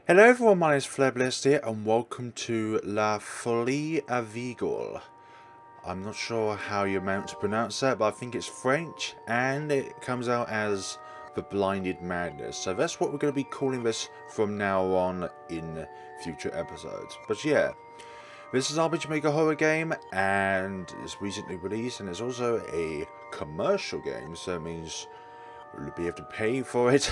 Hello everyone, my name is FlareBlitzed here and welcome to La Folie Aveugle. I'm not sure how you're meant to pronounce that, but I think it's French and it comes out as the Blinded Madness. So that's what we're going to be calling this from now on in future episodes. But yeah, this is an RPG Maker horror game and it's recently released and it's also a commercial game, so it means we'll be able to pay for it.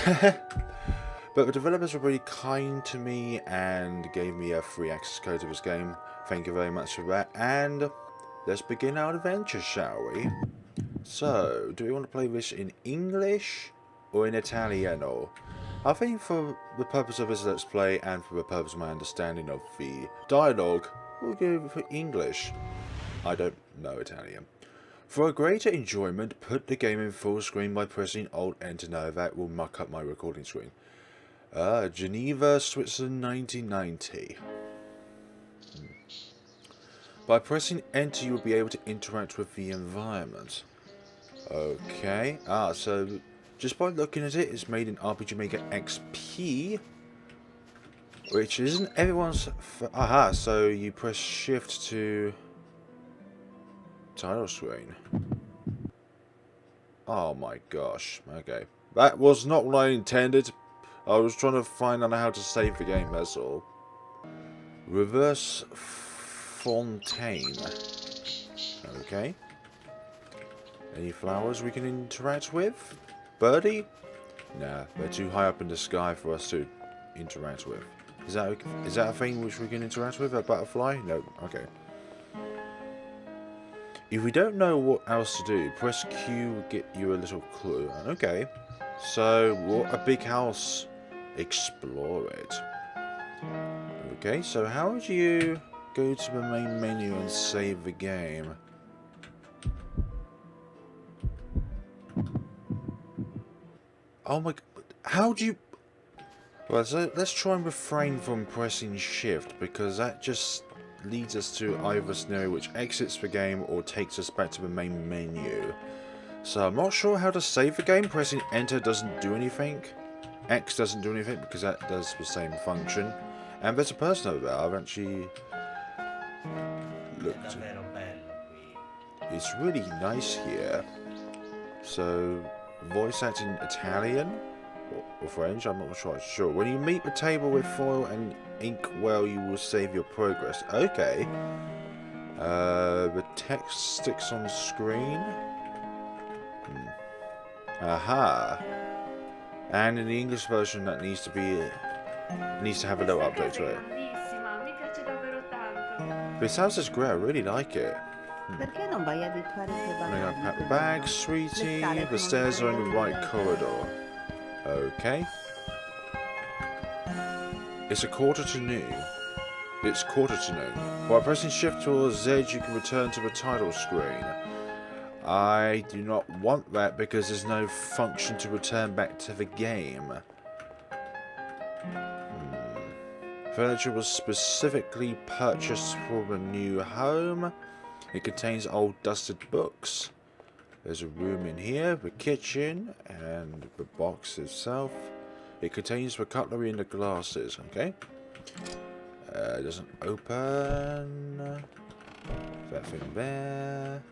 But the developers were really kind to me and gave me a free access code to this game. Thank you very much for that. And let's begin our adventure, shall we? So, do we want to play this in English or in Italiano? I think for the purpose of this let's play and for the purpose of my understanding of the dialogue, we'll go for English. I don't know Italian. For a greater enjoyment, put the game in full screen by pressing Alt-Enter. No, that will muck up my recording screen. Geneva, Switzerland, 1990. By pressing Enter, you will be able to interact with the environment. Okay. So just by looking at it, it's made in RPG Maker XP, which isn't everyone's. Aha! So you press Shift to title screen. Oh my gosh. Okay, that was not what I intended. I was trying to find out how to save the game, that's all. Reverse Fontaine. Okay. Any flowers we can interact with? Birdie? Nah, they're too high up in the sky for us to interact with. Is that a thing which we can interact with? A butterfly? No. Okay. If we don't know what else to do, press Q will get you a little clue. Okay. So, what a big house. Explore it. Okay, so how would you go to the main menu and save the game? Oh my god, how do you... Well, so let's try and refrain from pressing shift, because that just leads us to either scenario which exits the game or takes us back to the main menu. So I'm not sure how to save the game. Pressing enter doesn't do anything. X doesn't do anything because that does the same function. And there's a person over there. I've actually looked. It's really nice here. So, voice acting Italian or French, I'm not sure. When you meet the table with foil and ink well, you will save your progress. Okay. The text sticks on screen. Aha. And in the English version, that needs to have a little update to it. This house is great. I really like it. I'm gonna pack the bag, sweetie. The stairs are in the right corridor. Okay. It's quarter to noon. While pressing Shift or Z, you can return to the title screen. I do not want that because there's no function to return back to the game. Furniture was specifically purchased for the new home. It contains old dusted books. There's a room in here, the kitchen, and the box itself. It contains the cutlery and the glasses, okay? It doesn't open. That thing there.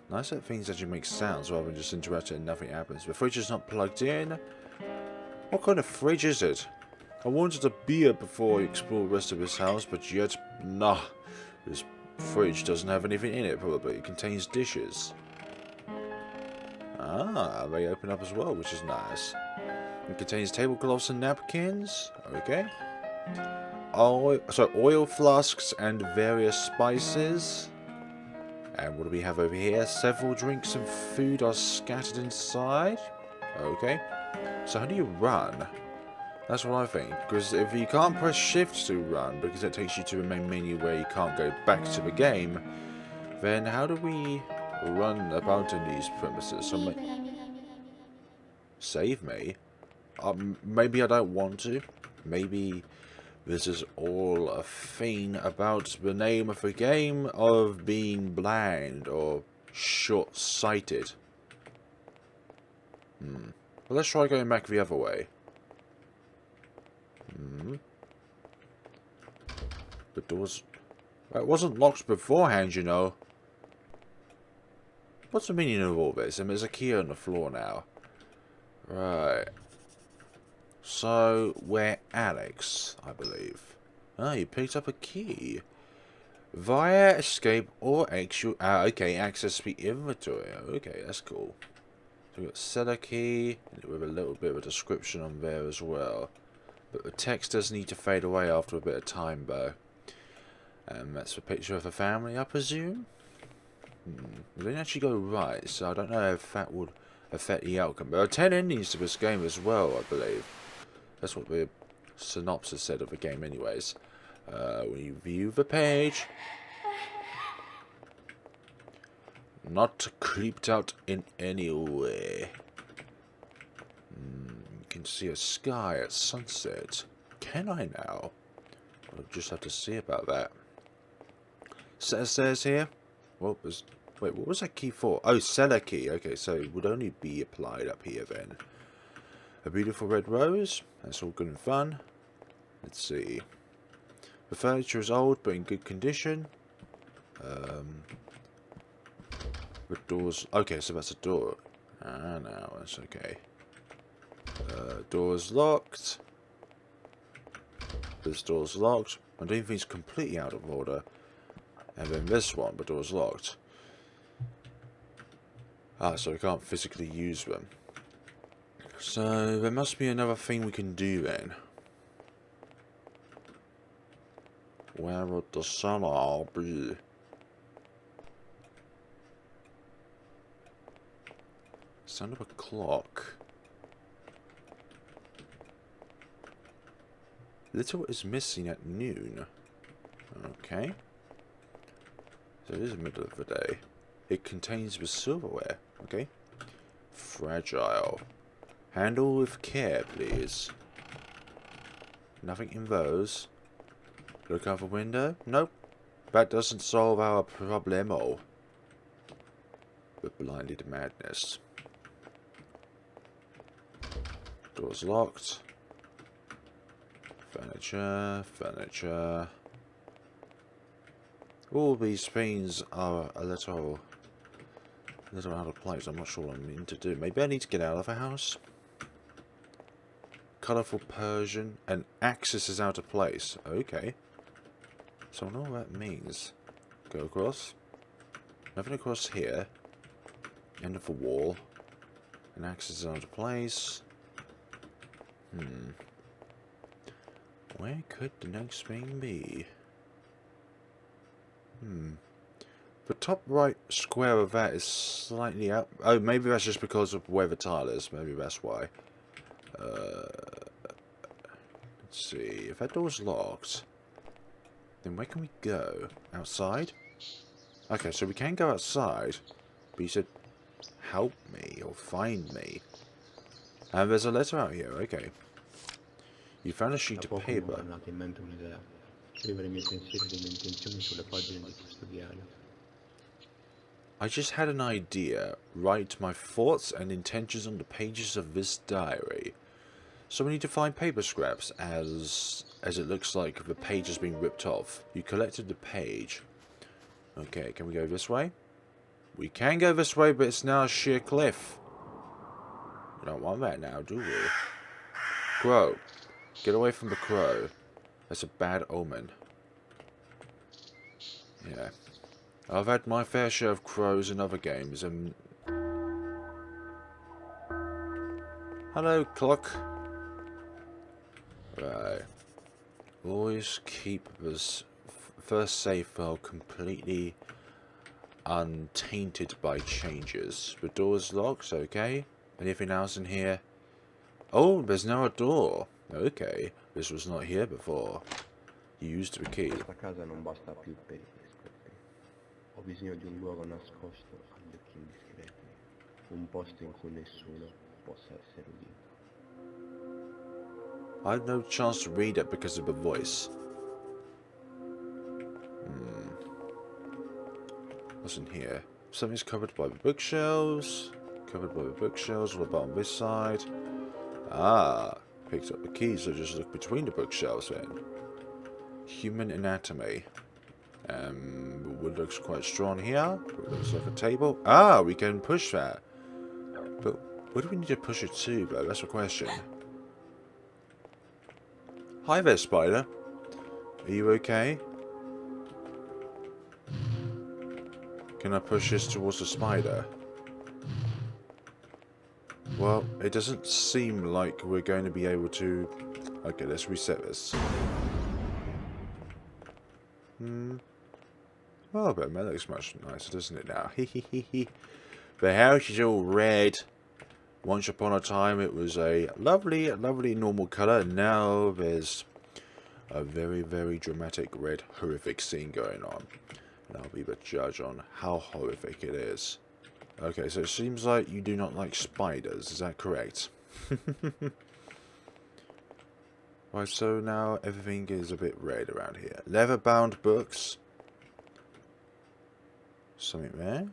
Nice that things actually make sounds rather than just interacting and nothing happens. The fridge is not plugged in. What kind of fridge is it? I wanted a beer before I explore the rest of this house, but yet, nah. This fridge doesn't have anything in it, probably. It contains dishes. Ah, they open up as well, which is nice. It contains tablecloths and napkins. Okay. Oil flasks and various spices. And what do we have over here? Several drinks and food are scattered inside. Okay. So how do you run? That's what I think. Because if you can't press shift to run, because it takes you to the main menu where you can't go back to the game, then how do we run about in these premises? So save me? Maybe I don't want to. Maybe this is all a thing about the name of the game of being blind or short-sighted. Well, let's try going back the other way. The door's... It wasn't locked beforehand, you know. What's the meaning of all this? And there's a key on the floor now. Right. So, we're Alex, I believe. Ah, you picked up a key. Via escape or exit. Okay, access the inventory. Okay, that's cool. So we've got seller key with a little bit of a description on there as well. But the text does need to fade away after a bit of time, though. That's a picture of a family, I presume? It didn't actually go right, so I don't know if that would affect the outcome. There are 10 endings to this game as well, I believe. That's what the synopsis said of the game anyways. When you view the page... Not creeped out in any way. You can see a sky at sunset. Can I now? I'll just have to see about that. Set of stairs here. Wait, what was that key for? Oh, seller key. Okay, so it would only be applied up here then. A beautiful red rose. That's all good and fun. Let's see. The furniture is old but in good condition. The doors... Okay, so that's a door. Ah, no, that's okay. Door's locked. This door's locked. I don't think it's completely out of order. And then this one, the door's locked. Ah, so we can't physically use them. So, there must be another thing we can do then. Where would the cellar be? Sound of a clock. Little is missing at noon. Okay. So it is the middle of the day. It contains the silverware. Okay. Fragile. Handle with care, please. Nothing in those. Look out the window? Nope. That doesn't solve our problemo. But blinded madness. Door's locked. Furniture, furniture. All these things are a little out of place. I'm not sure what I mean to do. Maybe I need to get out of the house. Colourful Persian. And axis is out of place. Okay. So I know what that means. Go across. Nothing across here. End of the wall. An axis is out of place. Where could the next thing be? The top right square of that is slightly out. Oh, maybe that's just because of where the tile is. Maybe that's why. Let's see. If that door's locked, then where can we go? Outside? Okay, so we can go outside. But you said, help me or find me. And there's a letter out here. Okay. You found a sheet of paper. I just had an idea. Write my thoughts and intentions on the pages of this diary. So we need to find paper scraps as it looks like the page has been ripped off. You collected the page. Okay, can we go this way? We can go this way, but it's now a sheer cliff. We don't want that now, do we? Crow. Get away from the crow. That's a bad omen. Yeah. I've had my fair share of crows in other games and... Hello, clock. Right. Always keep this first save file completely untainted by changes. The door's locked, okay. Anything else in here? Oh, there's now a door. Okay, this was not here before. You used the key. Questa casa non basta più per i scopi. Ho bisogno di un luogo nascosto agli occhi indiscreti. Un posto in cui nessuno possa essere udito. I had no chance to read it because of the voice. What's in here? Something's covered by the bookshelves. Covered by the bookshelves. What about on this side? Ah, picked up the keys, so just look between the bookshelves then. Human anatomy. Wood looks quite strong here. It looks like a table. Ah, we can push that. But where do we need to push it to, though? That's the question. Hi there, spider. Are you okay? Can I push this towards the spider? Well, it doesn't seem like we're going to be able to... Okay, let's reset this. Oh, but that looks much nicer, doesn't it now? Hehehehe. The house is all red. Once upon a time, it was a lovely, lovely normal colour. Now there's a very, very dramatic red, horrific scene going on. And I'll be the judge on how horrific it is. Okay, so it seems like you do not like spiders. Is that correct? Right, so now everything is a bit red around here. Leather-bound books. Something there.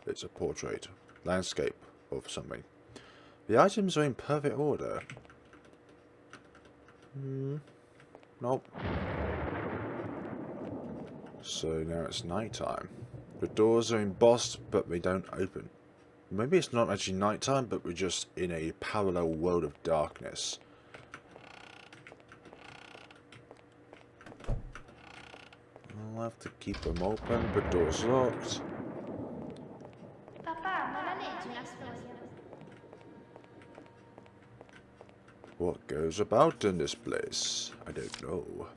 It's a portrait. Landscape of something. The items are in perfect order. Nope. So now it's nighttime. The doors are embossed, but they don't open. Maybe it's not actually nighttime, but we're just in a parallel world of darkness. I'll have to keep them open, but door's locked. Papà, ma la leggi una storia? What goes about in this place? I don't know.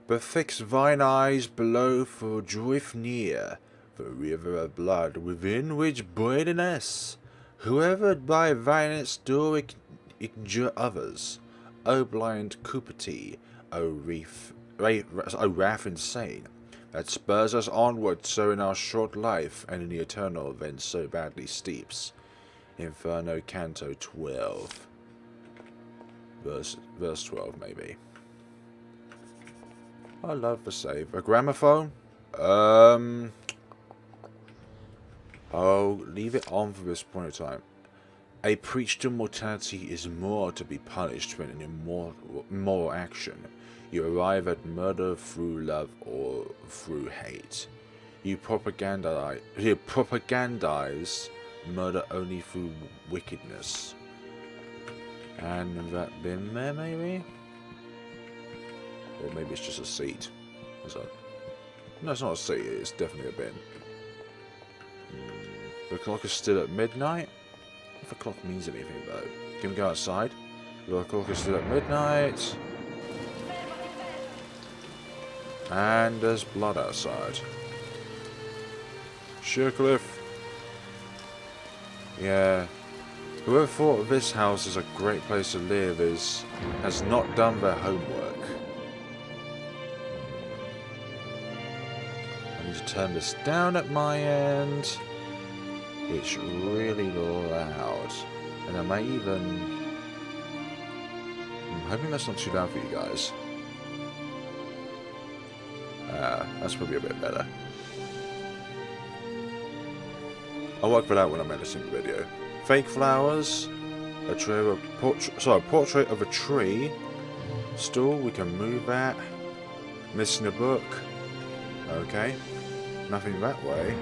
But fix thine eyes below, for drift near the river of blood, within which bitterness, whoever by violence do injure others, O blind Cupidity, O wrath insane, that spurs us onward so in our short life, and in the eternal then so badly steeps. Inferno Canto 12. Verse 12 maybe. I love the save. A gramophone? I'll leave it on for this point of time. A preach to mortality is more to be punished than an immoral action. You arrive at murder through love or through hate. You propagandize murder only through wickedness. And that bin there, maybe? Or maybe it's just a seat. No, it's not a seat, it's definitely a bin. The clock is still at midnight? If the clock means anything though. Can we go outside? The clock is still at midnight. And there's blood outside. Shercliffe. Yeah. Whoever thought this house is a great place to live has not done their homework. I need to turn this down at my end. It's really loud. And I may even... I'm hoping that's not too loud for you guys. That's probably a bit better. I'll work that out when I'm editing the video. Fake flowers. A portrait of a tree. Stool, we can move that. Missing a book. Okay. Nothing that way.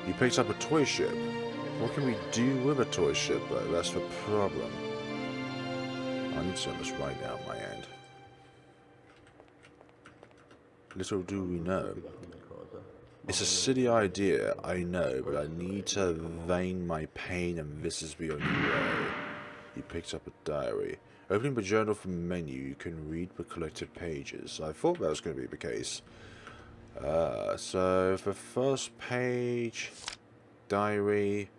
You picked up a toy ship. What can we do with a toy ship though? That's the problem. I need to turn this right now at my end. Little do we know. It's a silly idea, I know, but I need to vein my pain, and this is the only way. You picked up a diary. Opening the journal from the menu, you can read the collected pages. I thought that was going to be the case. So, the first page, diary.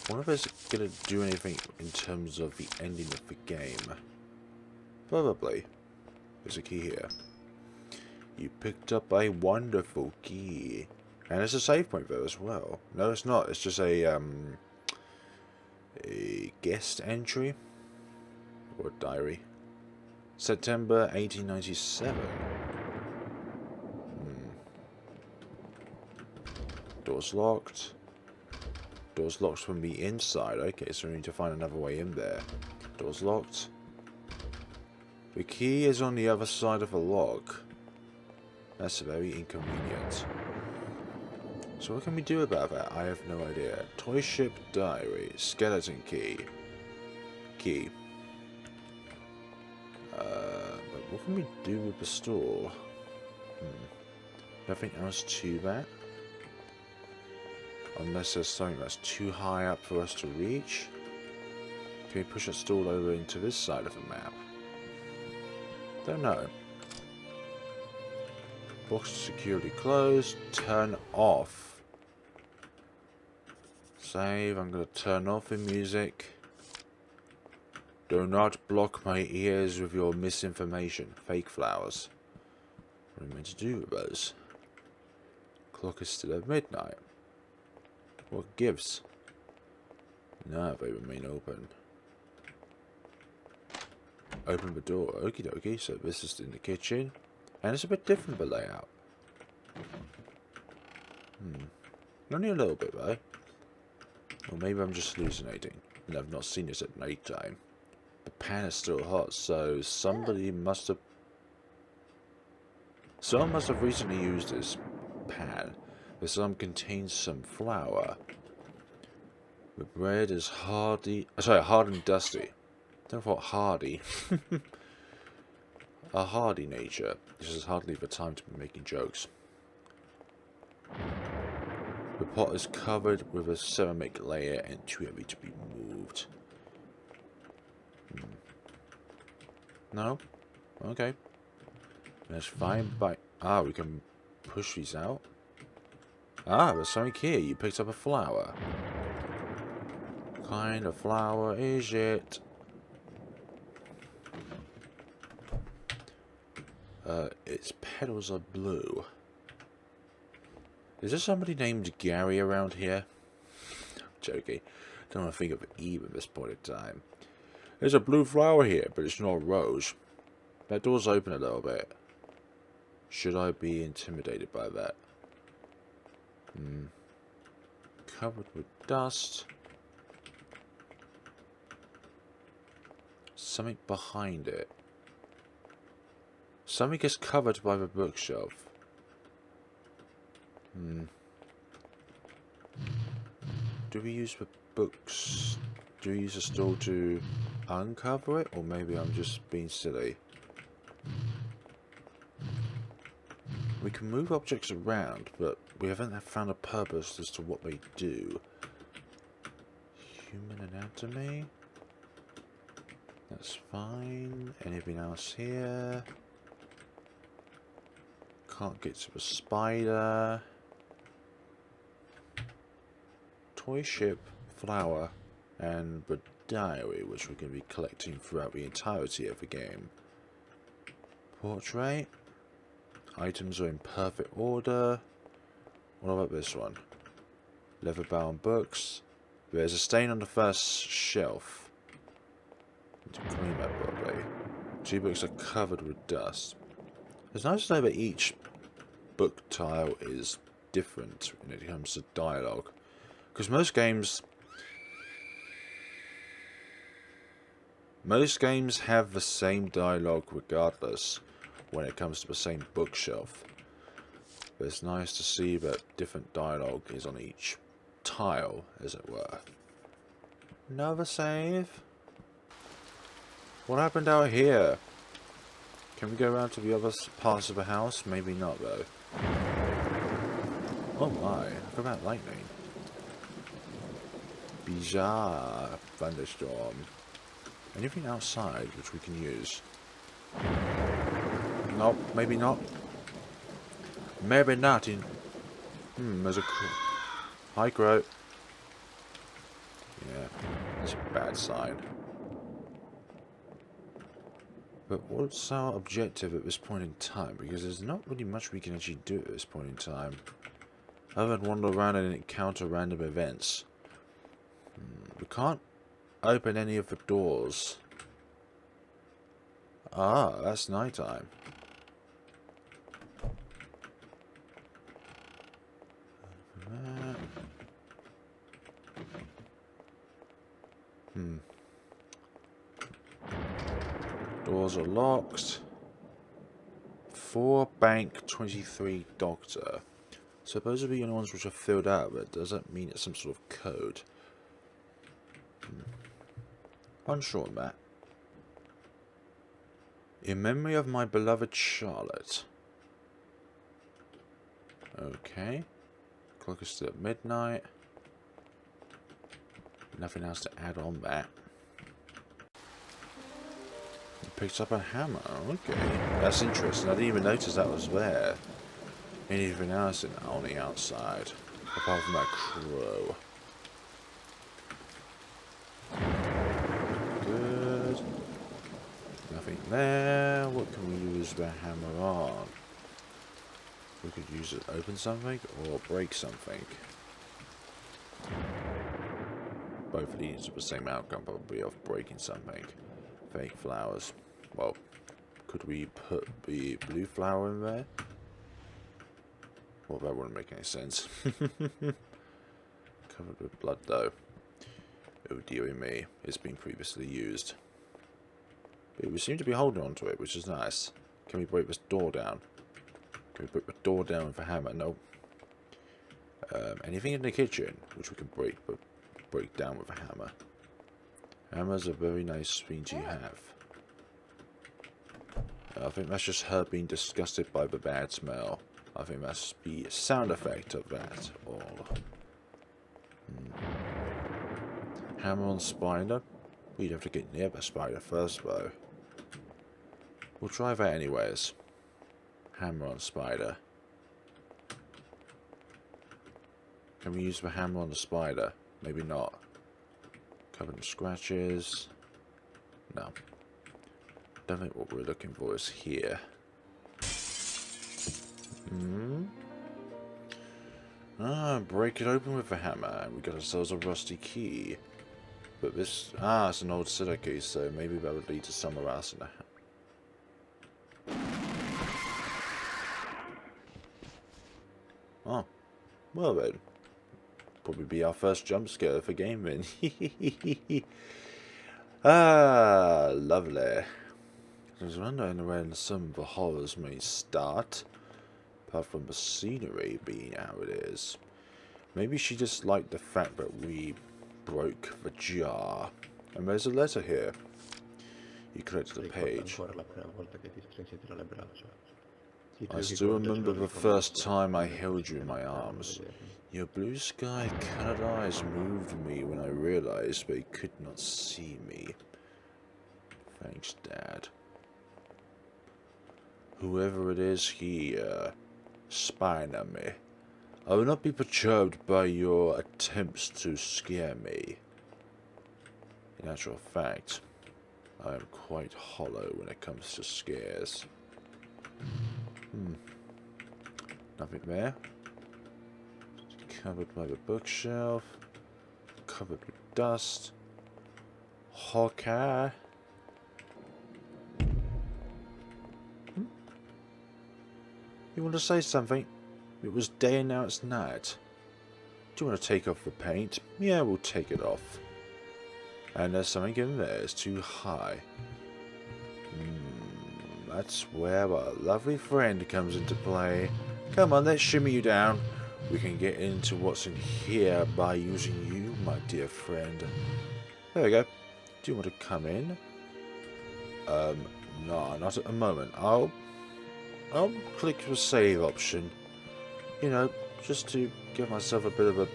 I wonder if it's going to do anything in terms of the ending of the game. Probably. There's a key here. You picked up a wonderful key. And there's a save point there as well. No, it's not. It's just a guest entry. Or diary. September 1897. Door's locked. Door's locked from the inside. Okay, so we need to find another way in there. Door's locked. The key is on the other side of the lock. That's very inconvenient. So what can we do about that? I have no idea. Toy ship diary. Skeleton key. Key. But what can we do with the store? Nothing else to that. Unless there's something that's too high up for us to reach. Can we push a stall over into this side of the map? Don't know. Box securely closed. Turn off. Save. I'm going to turn off the music. Do not block my ears with your misinformation. Fake flowers. What am I meant to do with those? Clock is still at midnight. What gives? No, they remain open. Open the door. Okie dokie. So this is in the kitchen. And it's a bit different, the layout. Only a little bit, though. Or maybe I'm just hallucinating. And I've not seen this at night time. The pan is still hot, so someone must have recently used this pan. The some contains some flour. The bread is hard and dusty. Don't thought hardy. A hardy nature. This is hardly the time to be making jokes. The pot is covered with a ceramic layer and too heavy to be moved. No? Okay. That's fine, but... Ah, we can push these out. Ah, there's something here. You picked up a flower. What kind of flower is it? Its petals are blue. Is there somebody named Gary around here? Joking. Don't want to think of Eve at this point in time. There's a blue flower here, but it's not a rose. That door's open a little bit. Should I be intimidated by that? Covered with dust. Something behind it. Something is covered by the bookshelf. Do we use the books? Do we use the stall to uncover it? Or maybe I'm just being silly. We can move objects around, but we haven't found a purpose as to what they do. Human anatomy? That's fine. Anything else here? Can't get to the spider. Toy ship, flower, and the diary, which we're going to be collecting throughout the entirety of the game. Portrait. Items are in perfect order. What about this one? Leather-bound books. There's a stain on the first shelf. Need to clean that properly. 2 books are covered with dust. It's nice to know that each book tile is different when it comes to dialogue. Because most games have the same dialogue regardless when it comes to the same bookshelf. But it's nice to see that different dialogue is on each tile, as it were. Another save? What happened out here? Can we go around to the other parts of the house? Maybe not, though. Oh my, look at that lightning. Bizarre thunderstorm. Anything outside which we can use? Nope, maybe not. Maybe not. There's a... Hi, Crow. Yeah, that's a bad sign. But what's our objective at this point in time? Because there's not really much we can actually do at this point in time. Other than wander around and encounter random events. We can't open any of the doors. Ah, that's nighttime. Doors are locked. 4 bank, 23 doctor. Suppose it'll be the only ones which are filled out, but does that mean it's some sort of code? Unsure on that. In memory of my beloved Charlotte. Okay. Clock is still at midnight. Nothing else to add on that. Picked up a hammer. Okay. That's interesting. I didn't even notice that was there. Anything else on the outside? Apart from that crow. Good. Nothing there. What can we use the hammer on? We could use it to open something or break something. Both of these have the same outcome, probably of breaking something. Fake flowers. Well, could we put the blue flower in there? Well, that wouldn't make any sense. Covered with blood, though. Oh, dearie me. It's been previously used. But we seem to be holding on to it, which is nice. Can we break this door down? Can we break the door down with a hammer? No. Anything in the kitchen, which we can break down with a hammer. Hammer's a very nice thing to have. I think that's just her being disgusted by the bad smell. I think that's the sound effect of that all. Hammer on spider? We'd have to get near the spider first, though. We'll try that anyways. Hammer on spider. Can we use the hammer on the spider? Maybe not. Covered in scratches. No. Don't think what we're looking for is here. Break it open with a hammer. We got ourselves a rusty key. But this... it's an old sitter key, so maybe that would lead to somewhere else in the Oh. Well then. Probably be our first jump scare for gaming. Lovely. I was wondering when some of the horrors may start. Apart from the scenery being how it is. Maybe she just liked the fact that we broke the jar. And there's a letter here. You collected the page. I still remember the first time I held you in my arms. Your blue sky colored eyes moved me when I realized they could not see me. Thanks, Dad. Whoever it is here, spying on me. I will not be perturbed by your attempts to scare me. In actual fact, I am quite hollow when it comes to scares. Nothing there. Covered by the bookshelf. Covered with dust. Hawkeye. You want to say something? It was day and now it's night. Do you want to take off the paint? Yeah, we'll take it off. And there's something in there. It's too high. That's where our lovely friend comes into play. Come on, let's shimmy you down. We can get into what's in here by using you, my dear friend. There we go. Do you want to come in? No, not at the moment. I'll click the save option. You know, just to give myself a bit of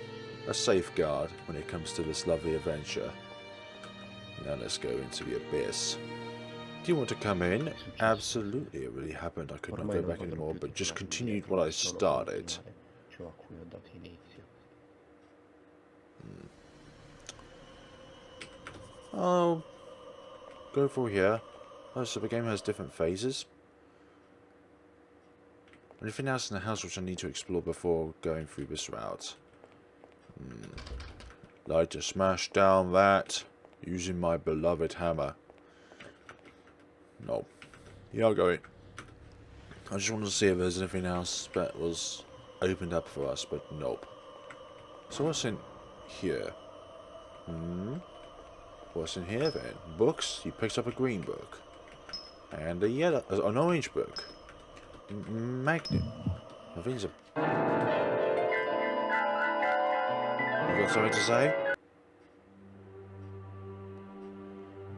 a safeguard when it comes to this lovely adventure. Now let's go into the abyss. Do you want to come in? Absolutely, it really happened. I could not go back anymore, but just continued what I started. I'll go for here. Oh, so the game has different phases. Anything else in the house which I need to explore before going through this route? Like to smash down that using my beloved hammer. No. Yeah, I'll go in. I just wanted to see if there's anything else that was opened up for us, but nope. So what's in here? What's in here then? Books. You picked up a green book. And a yellow, an orange book. Magnet. I think it's a... You got something to say?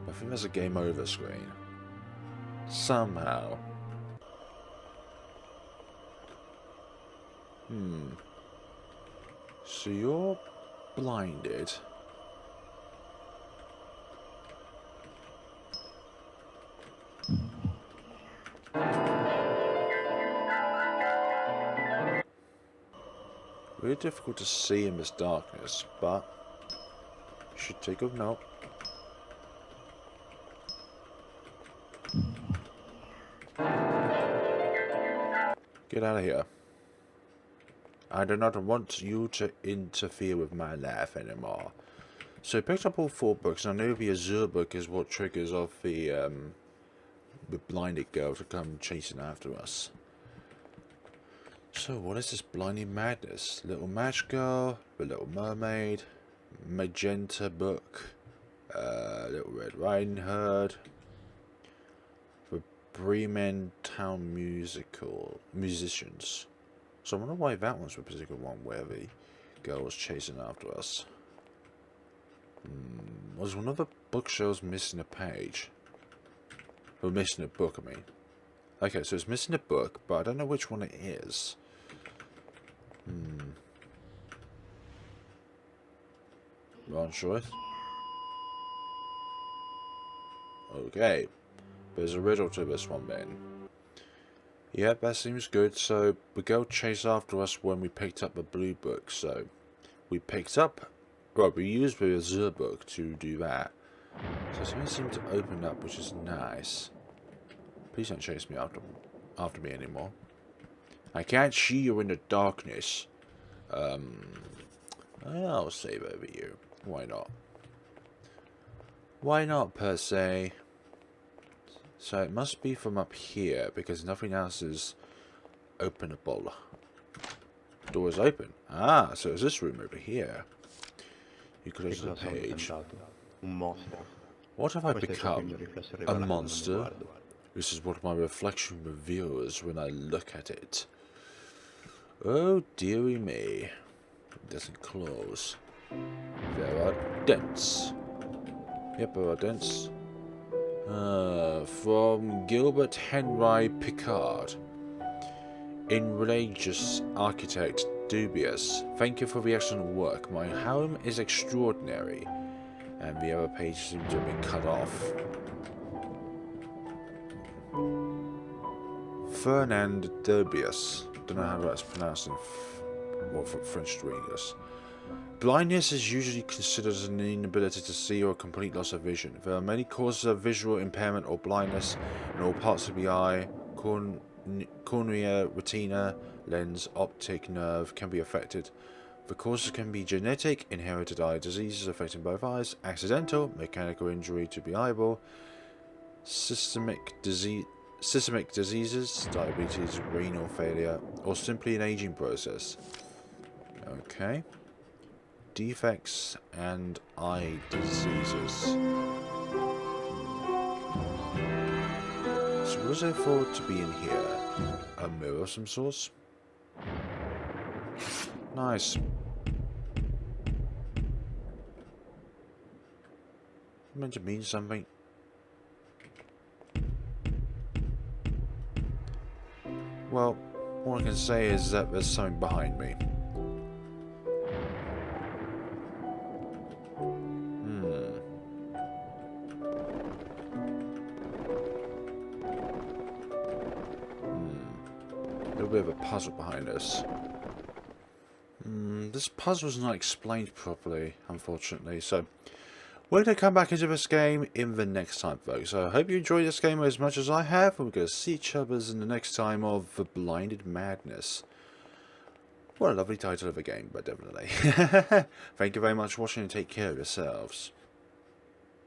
I think there's a game over screen. Somehow. So you're blinded. Really difficult to see in this darkness, but you should take good note. Get out of here. I do not want you to interfere with my life anymore. So I picked up all 4 books, and I know the azure book is what triggers off the blinded girl to come chasing after us. So what is this blinding madness? Little Match Girl, The Little Mermaid, Magenta Book, Little Red Riding Hood, the Bremen Town Musicians. So I wonder why that one's the particular one where the girl was chasing after us. Was one of the bookshelves missing a page? Or missing a book, I mean. Okay, so it's missing a book, but I don't know which one it is. Wrong choice. Okay. There's a riddle to this one then. Yep, that seems good. So the girl chased after us when we picked up the blue book. So we picked up... Well, we used the azure book to do that. So something seemed to open up, which is nice. Please don't chase me after me anymore. I can't see you in the darkness. I'll save over you. Why not? Why not, per se? So it must be from up here, because nothing else is openable. Door is open. Ah, so it's this room over here. You close the page. What have I become? A monster? This is what my reflection reveals when I look at it. Oh dearie me. It doesn't close. There are dents. Yep, there are dents. From Gilbert Henry Picard. In religious architect dubious. Thank you for the excellent work. My home is extraordinary. And the other page seems to have been cut off. Fernand Dubious. Don't know how that's pronounced in for French readers. Blindness is usually considered as an inability to see or a complete loss of vision. There are many causes of visual impairment or blindness in all parts of the eye. Cornea, retina, lens, optic nerve can be affected. The causes can be genetic, inherited eye diseases affecting both eyes, accidental, mechanical injury to the eyeball, systemic diseases, diabetes, renal failure, or simply an aging process. Okay. Defects and eye diseases. So what is there for to be in here? A mirror of some sorts? Nice. Meant to mean something. Well, all I can say is that there's something behind me. A little bit of a puzzle behind us. This puzzle's not explained properly, unfortunately, so we're going to come back into this game in the next time, folks. So I hope you enjoyed this game as much as I have, and we're going to see each other in the next time of The Blinded Madness. What a lovely title of a game, but definitely. Thank you very much for watching and take care of yourselves.